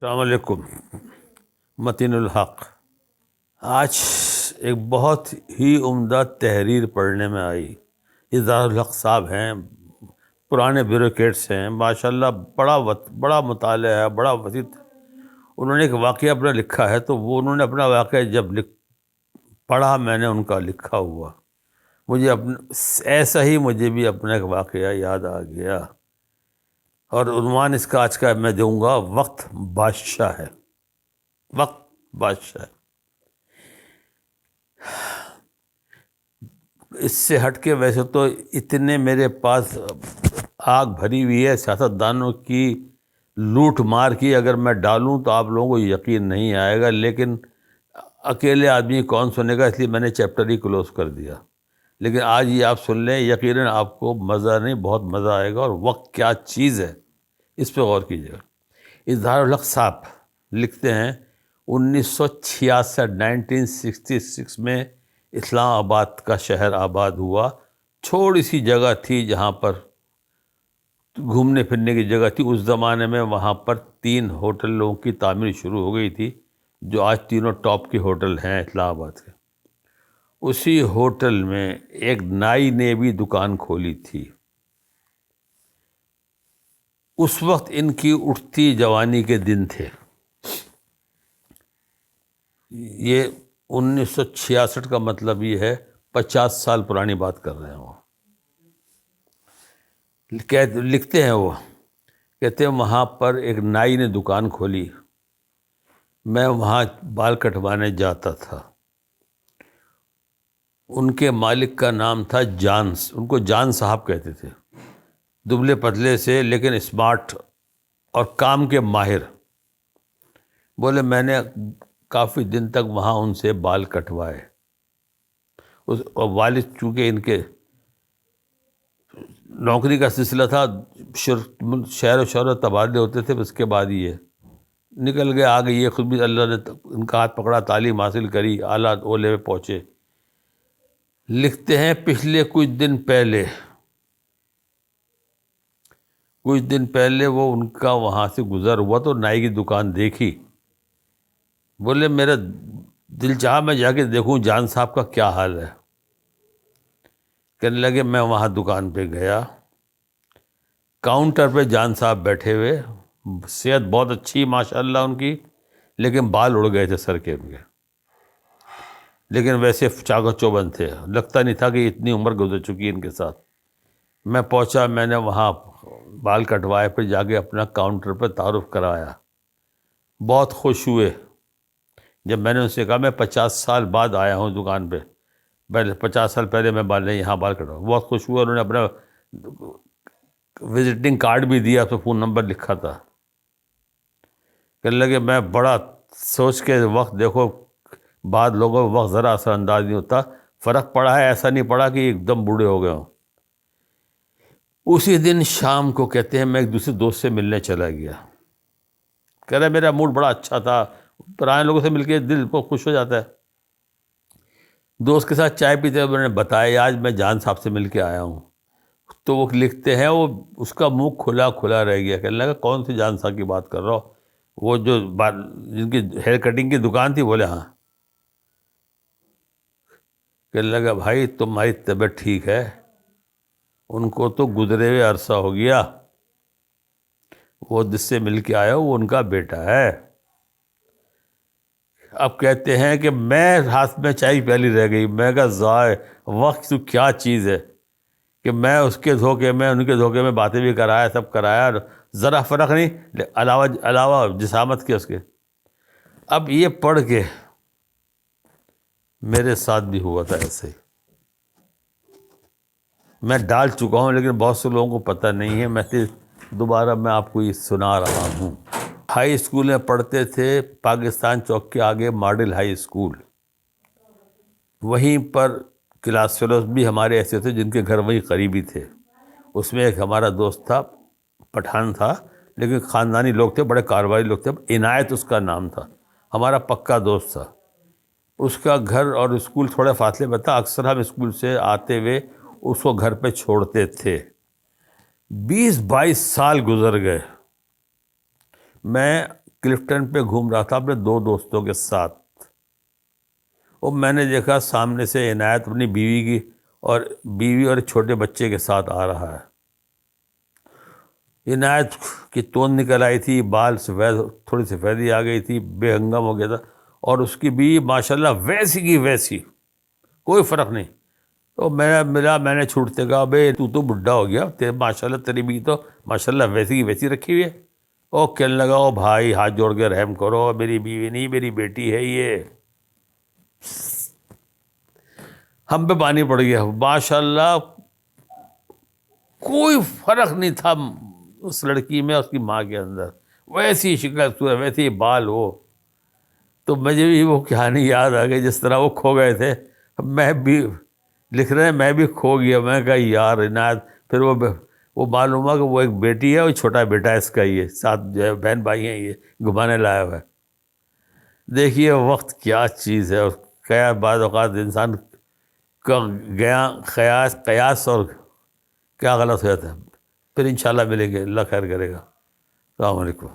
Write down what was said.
السلام علیکم۔ متین الحق، آج ایک بہت ہی عمدہ تحریر پڑھنے میں آئی۔ اظہار الحق صاحب ہیں، پرانے بیوروکریٹس ہیں، ماشاءاللہ بڑا مطالعہ ہے، بڑا وسیع۔ انہوں نے ایک واقعہ اپنا لکھا ہے، تو وہ انہوں نے اپنا واقعہ جب پڑھا، میں نے ان کا لکھا ہوا، مجھے ایسا ہی مجھے بھی اپنا ایک واقعہ یاد آ گیا، اور عنوان اس کا آج کا میں دوں گا وقت بادشاہ ہے۔ وقت بادشاہ ہے۔ اس سے ہٹ کے ویسے تو اتنے میرے پاس آگ بھری ہوئی ہے سیاست دانوں کی لوٹ مار کی، اگر میں ڈالوں تو آپ لوگوں کو یقین نہیں آئے گا، لیکن اکیلے آدمی کون سنے گا، اس لیے میں نے چیپٹر ہی کلوز کر دیا۔ لیکن آج یہ آپ سن لیں، یقیناً آپ کو مزہ نہیں، بہت مزہ آئے گا، اور وقت کیا چیز ہے اس پہ غور کیجیے گا۔ اظہار الحق صاحب لکھتے ہیں 1966 1966 میں اسلام آباد کا شہر آباد ہوا۔ چھوٹی سی جگہ تھی جہاں پر گھومنے پھرنے کی جگہ تھی۔ اس زمانے میں وہاں پر 3 ہوٹلوں کی تعمیر شروع ہو گئی تھی، جو آج تینوں ٹاپ کے ہوٹل ہیں اسلام آباد کے۔ اسی ہوٹل میں ایک نائی نے بھی دکان کھولی تھی۔ اس وقت ان کی اٹھتی جوانی کے دن تھے۔ یہ 1966 کا مطلب یہ ہے 50 سال پرانی بات کر رہے ہیں وہ۔ لکھتے ہیں وہ، کہتے ہیں وہاں پر ایک نائی نے دکان کھولی، میں وہاں بال کٹوانے جاتا تھا۔ ان کے مالک کا نام تھا جانس، ان کو جان صاحب کہتے تھے، دبلے پتلے سے لیکن اسمارٹ اور کام کے ماہر۔ بولے میں نے کافی دن تک وہاں ان سے بال کٹوائے، اور والد چونکہ ان کے نوکری کا سلسلہ تھا، شہر و شہرت تبادلے ہوتے تھے، اس کے بعد یہ نکل گئے، آگے یہ خود بھی اللہ نے ان کا ہاتھ پکڑا، تعلیم حاصل کری، اعلیٰ اولے میں پہنچے۔ لکھتے ہیں پچھلے کچھ دن پہلے وہ ان کا وہاں سے گزر ہوا تو نائی کی دکان دیکھی۔ بولے میرا دل چاہا میں جا کے دیکھوں جان صاحب کا کیا حال ہے۔ کہنے لگے میں وہاں دکان پہ گیا، کاؤنٹر پہ جان صاحب بیٹھے ہوئے، صحت بہت اچھی ماشاءاللہ ان کی، لیکن بال اڑ گئے تھے سر کے ان کے، لیکن ویسے چاقو چوبند تھے، لگتا نہیں تھا کہ اتنی عمر گزر چکی ان کے ساتھ۔ میں پہنچا، میں نے وہاں بال کٹوائے، پھر جا کے اپنا کاؤنٹر پہ تعارف کرایا۔ بہت خوش ہوئے جب میں نے ان سے کہا میں 50 سال بعد آیا ہوں دکان پہ، پہلے 50 سال پہلے میں یہاں بال کٹوا۔ بہت خوش ہوئے، انہوں نے اپنا وزٹنگ کارڈ بھی دیا، اس پہ فون نمبر لکھا تھا۔ کہنے لگے میں بڑا سوچ کے، وقت دیکھو بعد لوگوں کو وقت ذرا اثر انداز نہیں ہوتا، فرق پڑا ہے، ایسا نہیں پڑا کہ ایک دم بوڑھے ہو گئے ہوں۔ اسی دن شام کو کہتے ہیں میں ایک دوسرے دوست سے ملنے چلا گیا۔ کہہ رہا میرا موڈ بڑا اچھا تھا، پرانے لوگوں سے مل کے دل بہت خوش ہو جاتا ہے۔ دوست کے ساتھ چائے پیتے ہوئے میں نے بتایا آج میں جان صاحب سے مل کے آیا ہوں، تو وہ لکھتے ہیں وہ اس کا منہ کھلا رہ گیا۔ کہنے لگا کون سی جان صاحب کی بات کر رہا ہو؟ وہ جو جن کی ہیئر کٹنگ کی دکان تھی؟ بولے ہاں۔ کہنے لگا بھائی تمہاری طبیعت ٹھیک ہے؟ ان کو تو گزرے ہوئے عرصہ ہو گیا، وہ جس سے مل کے آیا وہ ان کا بیٹا ہے۔ اب کہتے ہیں کہ میں ہاتھ میں چائے پیالی رہ گئی، میں کہا ضائع وقت تو کیا چیز ہے کہ میں اس کے دھوکے میں ان کے دھوکے میں باتیں بھی کرایا، سب کرایا، ذرا فرق نہیں علاوہ جسامت کے اس کے۔ اب یہ پڑھ کے میرے ساتھ بھی ہوا تھا ایسے ہی، میں ڈال چکا ہوں لیکن بہت سے لوگوں کو پتہ نہیں ہے، میں دوبارہ میں آپ کو یہ سنا رہا ہوں۔ ہائی اسکول میں پڑھتے تھے، پاکستان چوک کے آگے ماڈل ہائی اسکول، وہیں پر کلاس فیلوز بھی ہمارے ایسے تھے جن کے گھر وہیں قریبی تھے۔ اس میں ایک ہمارا دوست تھا، پٹھان تھا لیکن خاندانی لوگ تھے، بڑے کاروباری لوگ تھے، عنایت اس کا نام تھا، ہمارا پکا دوست تھا۔ اس کا گھر اور اسکول تھوڑے فاصلے میں تھا، اکثر ہم اسکول سے آتے ہوئے اس کو گھر پہ چھوڑتے تھے۔ 20-22 سال گزر گئے، میں کلفٹن پہ گھوم رہا تھا اپنے 2 دوستوں کے ساتھ، اور میں نے دیکھا سامنے سے عنایت اپنی بیوی اور چھوٹے بچے کے ساتھ آ رہا ہے۔ عنایت کی توند نکل آئی تھی، بال سفید، تھوڑی سفیدی آ گئی تھی، بے ہنگم ہو گیا تھا، اور اس کی بیوی ماشاءاللہ ویسی کی ویسی، کوئی فرق نہیں۔ تو میں نے چھوٹتے کہا بھائی تو بڈھا ہو گیا، ماشاءاللہ تیری بیوی تو ماشاءاللہ ویسی کی ویسی رکھی ہوئی ہے۔ اور کہنے لگا او بھائی ہاتھ جوڑ کے رحم کرو، میری بیوی نہیں میری بیٹی ہے یہ۔ ہم پہ پانی پڑ گیا، ماشاءاللہ کوئی فرق نہیں تھا اس لڑکی میں، اس کی ماں کے اندر، ویسی شکل صورت، ویسے بال وہ۔ تو مجھے بھی وہ کہانی یاد آ گئی، جس طرح وہ کھو گئے تھے، میں بھی لکھ رہے ہیں میں بھی کھو گیا۔ میں کہا یار عنایت، پھر وہ معلوم ہوا کہ وہ ایک بیٹی ہے، وہ چھوٹا بیٹا ہے اس کا، یہ ساتھ جو ہے بہن بھائی ہیں، یہ گھمانے لایا ہوا ہے۔ دیکھیے وقت کیا چیز ہے، اور کیا بعض اوقات انسان کا گیا قیاس اور کیا غلط ہو جاتا ہے۔ پھر انشاءاللہ ملیں گے، اللہ خیر کرے گا۔ السلام علیکم۔